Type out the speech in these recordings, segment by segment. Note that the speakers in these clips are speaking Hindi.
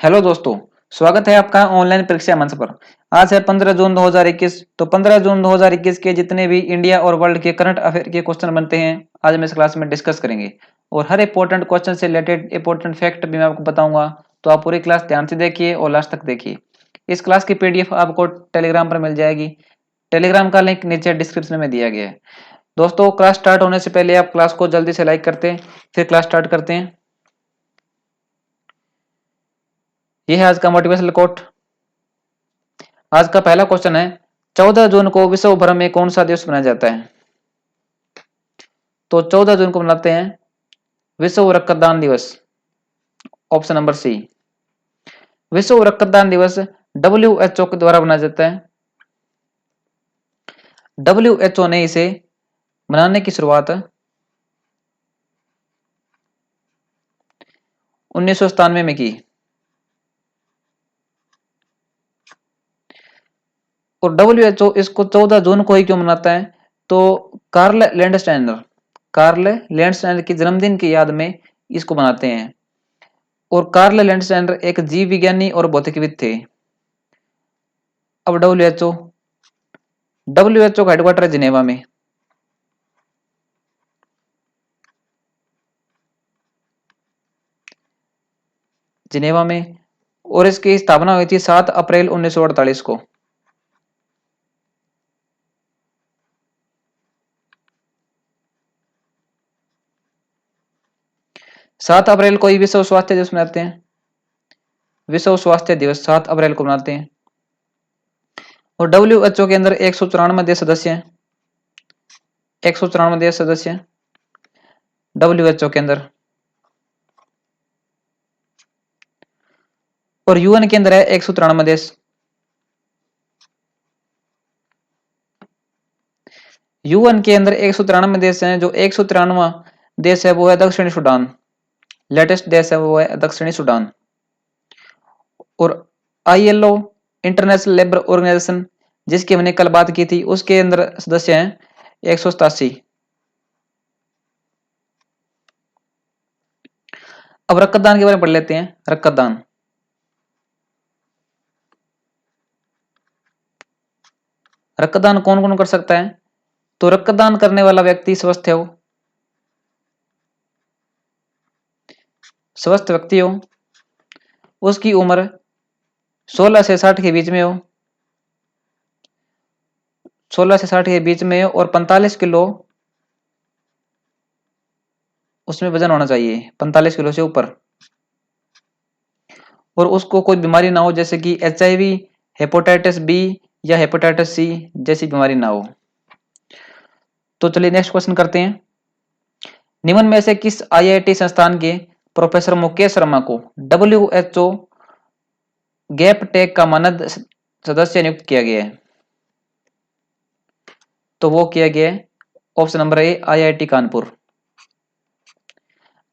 हेलो दोस्तों, स्वागत है आपका ऑनलाइन परीक्षा मंच पर। आज है 15 जून 2021। तो 15 जून 2021 के जितने भी इंडिया और वर्ल्ड के करंट अफेयर के क्वेश्चन बनते हैं, आज हम इस क्लास में डिस्कस करेंगे। और हर इंपॉर्टेंट क्वेश्चन से रिलेटेड इंपॉर्टेंट फैक्ट भी मैं आपको बताऊंगा। तो आप पूरी क्लास ध्यान से देखिए और लास्ट तक देखिए। इस क्लास की पीडीएफ आपको टेलीग्राम पर मिल जाएगी। टेलीग्राम का लिंक नीचे डिस्क्रिप्शन में दिया गया है। दोस्तों, क्लास स्टार्ट होने से पहले आप क्लास को जल्दी से लाइक करते हैं, फिर क्लास स्टार्ट करते हैं। यह है आज का मोटिवेशनल कोट। आज का पहला क्वेश्चन है, 14 जून को विश्व भर में कौन सा दिवस मनाया जाता है? तो 14 जून को मनाते हैं विश्व रक्तदान दिवस। Option number C. विश्व रक्तदान दिवस WHO के द्वारा मनाया जाता है। WHO ने इसे मनाने की शुरुआत 1997 में की। और WHO इसको 14 जून को ही क्यों मनाता है? तो कार्ल लैंडस्टाइनर की जन्मदिन की याद में इसको मनाते हैं। और कार्ल लैंडस्टाइनर एक जीव विज्ञानी और भौतिकविद थे। अब WHO का हेडक्वार्टर है जिनेवा में। जिनेवा में। और इसकी स्थापना हुई थी 7 अप्रैल 1948 को। 7 अप्रैल को ही विश्व स्वास्थ्य दिवस मनाते हैं। विश्व स्वास्थ्य दिवस 7 अप्रैल को मनाते हैं। और WHO के अंदर 194 देश सदस्य हैं। 194 देश सदस्य हैं WHO के अंदर। और UN के अंदर है 193 देश। UN के अंदर 193 देश हैं। जो 193वां देश है वो है दक्षिणी सूडान। लेटेस्ट देश है वो है दक्षिणी सूडान। और ILO इंटरनेशनल लेबर ऑर्गेनाइजेशन, जिसकी हमने कल बात की थी, उसके अंदर सदस्य हैं 187। अब रक्तदान के बारे में पढ़ लेते हैं। रक्तदान रक्तदान कौन कौन कर सकता है? तो रक्तदान करने वाला व्यक्ति स्वस्थ व्यक्ति हो, उसकी उम्र 16 से 60 के बीच में हो, 16 से 60 के बीच में हो, और 45 किलो उसमें वजन होना चाहिए, 45 किलो से ऊपर। और उसको कोई बीमारी ना हो, जैसे कि HIV, हेपेटाइटिस बी या हेपेटाइटिस सी जैसी बीमारी ना हो। तो चलिए नेक्स्ट क्वेश्चन करते हैं। निम्न में से किस IIT संस्थान के प्रोफेसर मुकेश शर्मा को WHO गैप टेक का मानद सदस्य नियुक्त किया गया है? तो वो किया गया है ऑप्शन नंबर ए, IIT कानपुर।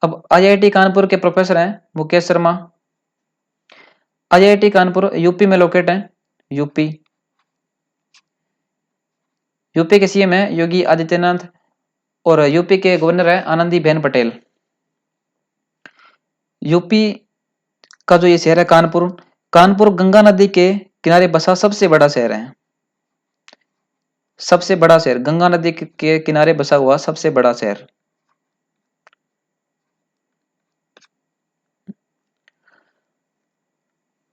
अब IIT कानपुर के प्रोफेसर हैं मुकेश शर्मा। IIT कानपुर यूपी में लोकेट है। यूपी यूपी के CM है योगी आदित्यनाथ। और यूपी के गवर्नर है आनंदीबेन पटेल। यूपी का जो ये शहर है कानपुर, कानपुर गंगा नदी के किनारे बसा सबसे बड़ा शहर है। सबसे बड़ा शहर, गंगा नदी के किनारे बसा हुआ सबसे बड़ा शहर।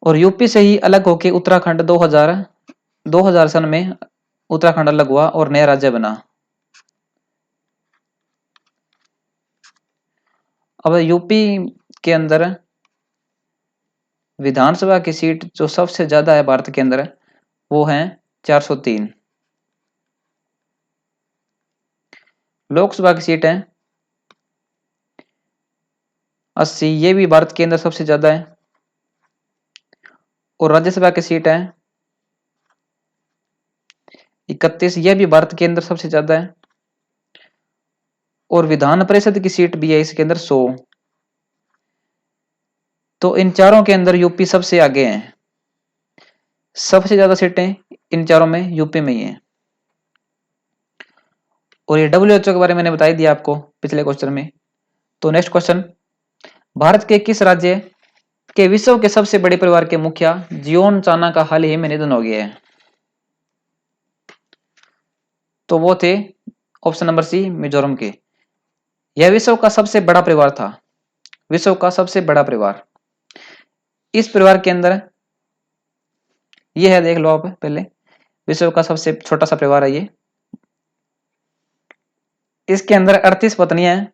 और यूपी से ही अलग होके उत्तराखंड 2000 सन में उत्तराखंड अलग हुआ और नया राज्य बना। अब यूपी के अंदर विधानसभा की सीट जो सबसे ज्यादा है भारत के अंदर, वो है 403। लोकसभा की सीट है 80, ये भी भारत के अंदर सबसे ज्यादा है। और राज्यसभा की सीट है 31, यह भी भारत के अंदर सबसे ज्यादा है। और विधान परिषद की सीट भी है इसके अंदर 100। तो इन चारों के अंदर यूपी सबसे आगे है। सबसे ज्यादा सीटें इन चारों में यूपी में ही है। और ये WHO के बारे में मैंने बताई दिया आपको पिछले क्वेश्चन में। तो नेक्स्ट क्वेश्चन, भारत के किस राज्य कि विश्व के सबसे बड़े परिवार के मुखिया जियोन चाना का हाल ही में निधन हो गया है? तो वो थे ऑप्शन नंबर सी मिजोरम के। यह विश्व का सबसे बड़ा परिवार था, विश्व का सबसे बड़ा परिवार। इस परिवार के अंदर ये है, देख लो आप पहले, विश्व का सबसे छोटा सा परिवार है ये। इसके अंदर 38 पत्नियां हैं,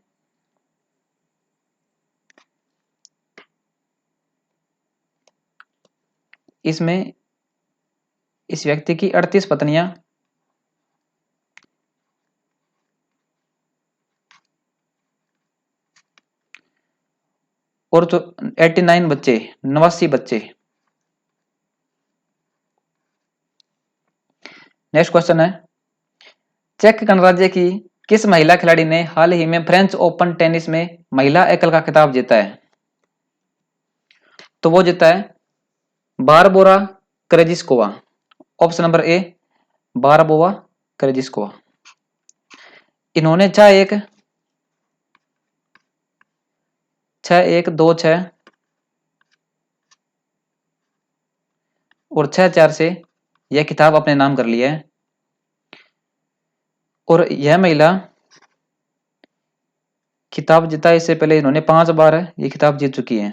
इसमें इस व्यक्ति की 38 पत्नियां और जो 89 बच्चे, 89 बच्चे। नेक्स्ट क्वेश्चन है, चेक गणराज्य की किस महिला खिलाड़ी ने हाल ही में फ्रेंच ओपन टेनिस में महिला एकल का खिताब जीता है? तो वो जीता है Barbora Krejcikova. Option number A Barbora Krejcikova. इन्होंने 6-1, 6-1, 2-6 और 6-4 से यह खिताब अपने नाम कर लिया है। और यह महिला खिताब जीता, इससे पहले इन्होंने 5 बार ये खिताब जीत चुकी है,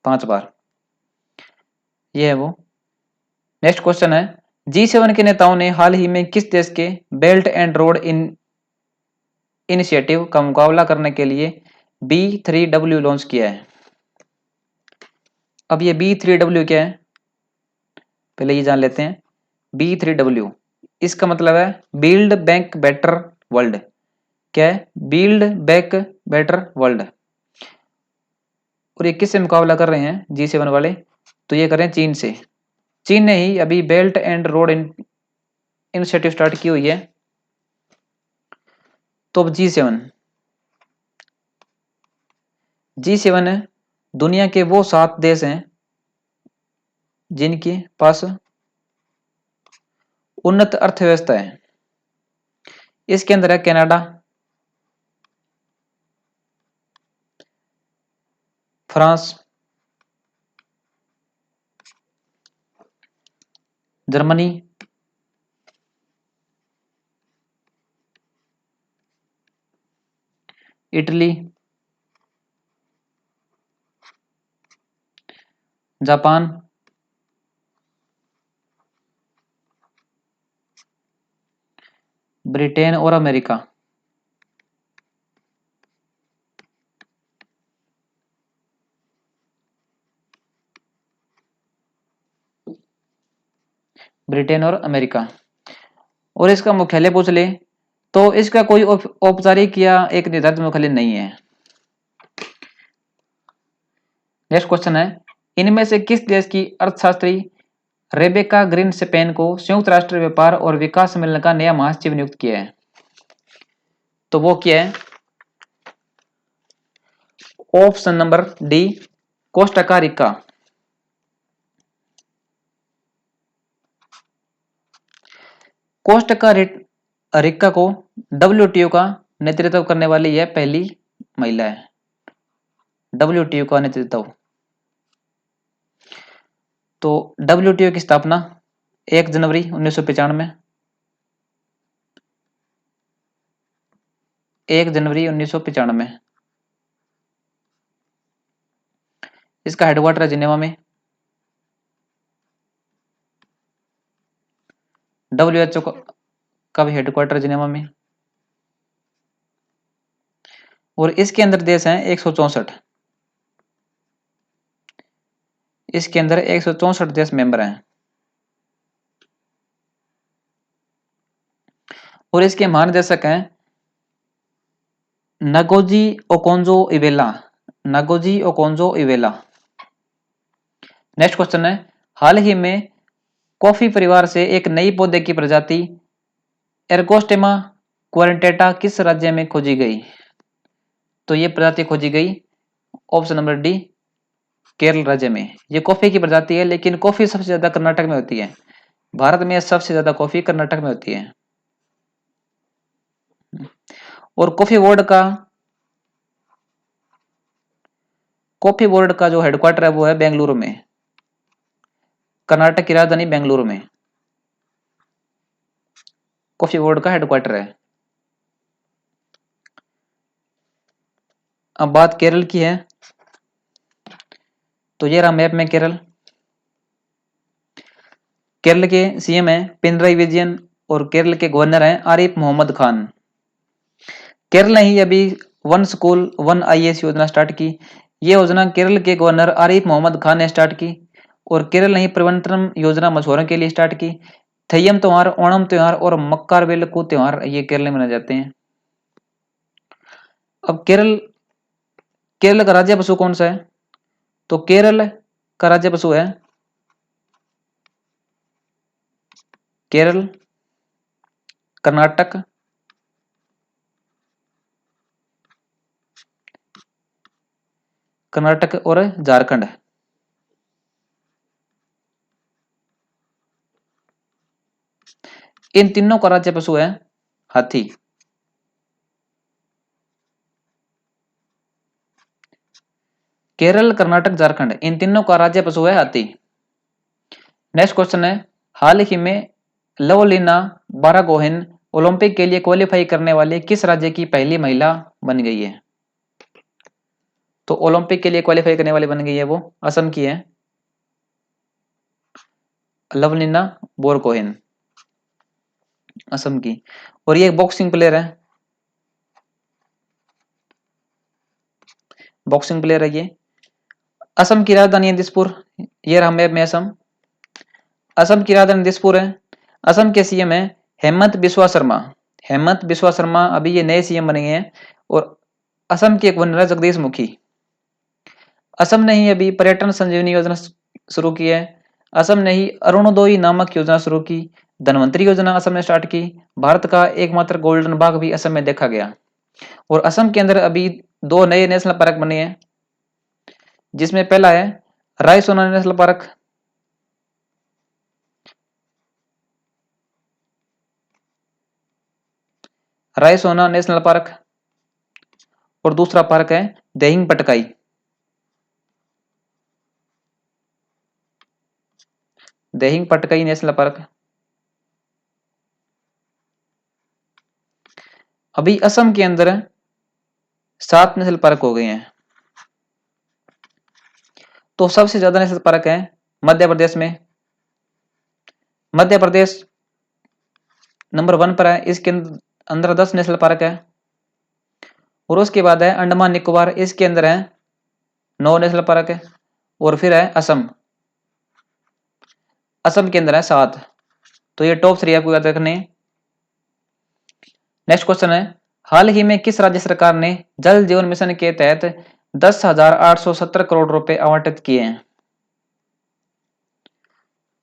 5 बार। ये है वो। नेक्स्ट क्वेश्चन है, G7 के नेताओं ने हाल ही में किस देश के बेल्ट एंड रोड इनिशिएटिव का मुकाबला करने के लिए B3W लॉन्च किया है? अब ये B3W क्या है, पहले ये जान लेते हैं। B3W इसका मतलब है बिल्ड बैंक बेटर वर्ल्ड। क्या है? Build back better world. और ये किससे मुकाबला कर रहे हैं G7 वाले? तो ये कर रहे हैं चीन से। चीन ने ही अभी belt and road initiative start की हुई है। तो अब G7 दुनिया के वो 7 देश हैं जिनके पास उन्नत अर्थव्यवस्था है। इसके अंदर है Canada, France, Germany, Italy, Japan, Britain और अमेरिका। ब्रिटेन और अमेरिका। और इसका मुख्यालय पूछ ले तो इसका कोई औपचारिक या एक निर्धारित मुख्यालय नहीं है। नेक्स्ट क्वेश्चन है, इनमें से किस देश की अर्थशास्त्री रेबेका ग्रीन स्पेन को संयुक्त राष्ट्र व्यापार और विकास सम्मेलन का नया महासचिव नियुक्त किया है? तो वो क्या है? Option number D Costa Rica. Costa Rica को WTO का नेतृत्व करने वाली यह पहली महिला है, WTO का नेतृत्व। तो WTO की स्थापना 1 जनवरी 1995, 1 जनवरी 1995। इसका हेडक्वार्टर है जिनेवा में। WHO का भी हेडक्वार्टर जिनेवा में। और इसके अंदर देश हैं 164। इसके अंदर 164 देश मेंबर हैं। और इसके महानिदेशक हैं Ngozi Okonjo Iweala, Ngozi Okonjo Iweala. Next question है, हाल ही में कॉफी परिवार से एक नई पौधे की प्रजाति एर्गोस्टेमा क्वारेंटेटा किस राज्य में खोजी गई? तो ये प्रजाति खोजी गई ऑप्शन नंबर डी केरल राज्य में। ये कॉफी की प्रजाति है, लेकिन कॉफी सबसे ज्यादा कर्नाटक में होती है। भारत में सबसे ज्यादा कॉफी कर्नाटक में होती है। और कॉफी बोर्ड का जो हेडक्वार्टर है वो है बेंगलुरु में, कर्नाटक की राजधानी बेंगलुरु में कॉफी बोर्ड का हेडक्वार्टर है। अब बात केरल की है, तो ये रहा मैप में केरल। केरल के सीएम हैं पिनराई विजयन और केरल के गवर्नर हैं आरिफ मोहम्मद खान। केरल ने ही अभी वन स्कूल वन आईएएस योजना स्टार्ट की। ये योजना केरल के गवर्नर आरिफ मोहम्मद खान ने स्टार्ट की और केरल ने ही प्रबंधन योजना मछुआरों के लिए स्टार्ट की। थय्यम त्योहार, ओणम त्योहार और मक्कारवेलक्कू त्योहार ये केरल में मनाए जाते हैं। अब केरल केरल का राज्य पशु कौन सा है? तो केरल का राज्य पशु है केरल, कर्नाटक, और झारखंड। इन तीनों का राज्य पशु है हाथी। केरल, कर्नाटक, झारखंड इन तीनों का राज्य पशु है हाथी। नेक्स्ट क्वेश्चन है, हाल ही में लवलीना बोरगोहेन ओलंपिक के लिए क्वालिफाई करने वाले किस राज्य की पहली महिला बन गई है? तो ओलंपिक के लिए क्वालिफाई करने वाली बन गई है वो असम की है, लवलीना बोरगोहेन, असम की। और ये एक बॉक्सिंग प्लेयर है, बॉक्सिंग प्लेयर है ये। असम की राजधानी है दिसपुर। ये रहा मैप में असम। असम की राजधानी दिसपुर है। असम के सीएम है हेमंत बिस्वा शर्मा। हेमंत बिस्वा शर्मा अभी ये नए सीएम बने हैं। और असम के एक गवर्नर है जगदीश मुखी। असम ने ही अभी पर्यटन संजीवनी योजना शुरू की है। असम ने ही अरुणोदय नामक योजना शुरू की। धनवंतरी योजना असम ने स्टार्ट की। भारत का एकमात्र गोल्डन बाघ भी असम में देखा गया। और असम के अंदर अभी 2 नए नेशनल पार्क बने हैं, जिसमें पहला है Raimona national park. Raimona national park. और दूसरा पार्क है देहिंग पटकाई। Dehing Patkai national park. अभी असम के अंदर 7 नेशनल पार्क हो गए हैं। तो सबसे ज्यादा नेशनल पार्क है मध्य प्रदेश में। मध्य प्रदेश नंबर 1 पर है। इसके अंदर 10 नेशनल पार्क है। और उसके बाद है अंडमान निकोबार, इसके अंदर है 9 नेशनल पार्क है। और फिर है असम, असम के अंदर है 7। तो ये टॉप 3 आपको याद रखने। नेक्स्ट क्वेश्चन है, हाल ही में किस राज्य सरकार ने जल जीवन मिशन के तहत 10,870 करोड़ रुपए आवंटित किए हैं?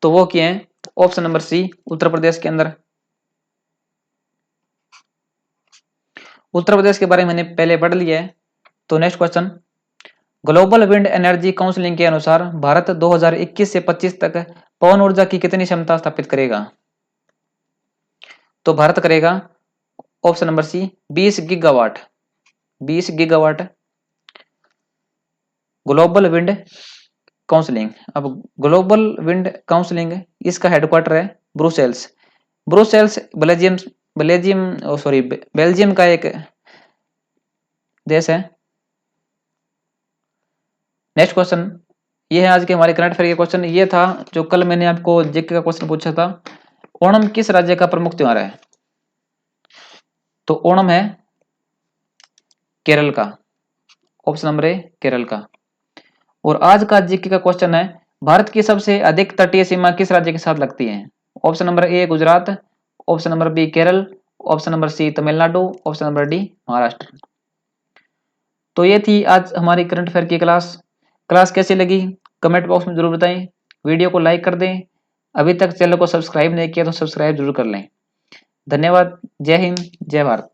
तो वो किए हैं ऑप्शन नंबर सी, उत्तर प्रदेश के अंदर। उत्तर प्रदेश के बारे में मैंने पहले पढ़ लिया है। तो next question, global wind energy council के अनुसार भारत 2021 से 25 तक पवन ऊर्जा की कितनी क्षमता स्थापित करेगा? तो भारत करेगा option number C 20 gigawatt. 20 gigawatt global wind counselling. अब ग्लोबल विंड काउंसिलिंग इसका हेडक्वार्टर है Brussels. Brussels Belgium Belgium sorry Belgium का एक देश है। नेक्स्ट क्वेश्चन, ये है आज के हमारे करंट अफेयर के क्वेश्चन। ये था जो कल मैंने आपको जीके का क्वेश्चन पूछा था, ओणम किस राज्य का प्रमुख त्योहार है? तो ओणम है केरल का, ऑप्शन नंबर ए केरल का। और आज का जीके का क्वेश्चन है, भारत की सबसे अधिक तटीय सीमा किस राज्य के साथ लगती है? Option number A Gujarat, option number B Kerala, option number C Tamil Nadu, option number D Maharashtra. तो ये थी आज हमारी करंट अफेयर की क्लास। क्लास कैसी लगी कमेंट बॉक्स में जरूर बताएं। वीडियो को लाइक कर दें। अभी तक चैनल को सब्सक्राइब नहीं किया तो सब्सक्राइब जरूर कर लें। धन्यवाद। जय हिंद, जय भारत।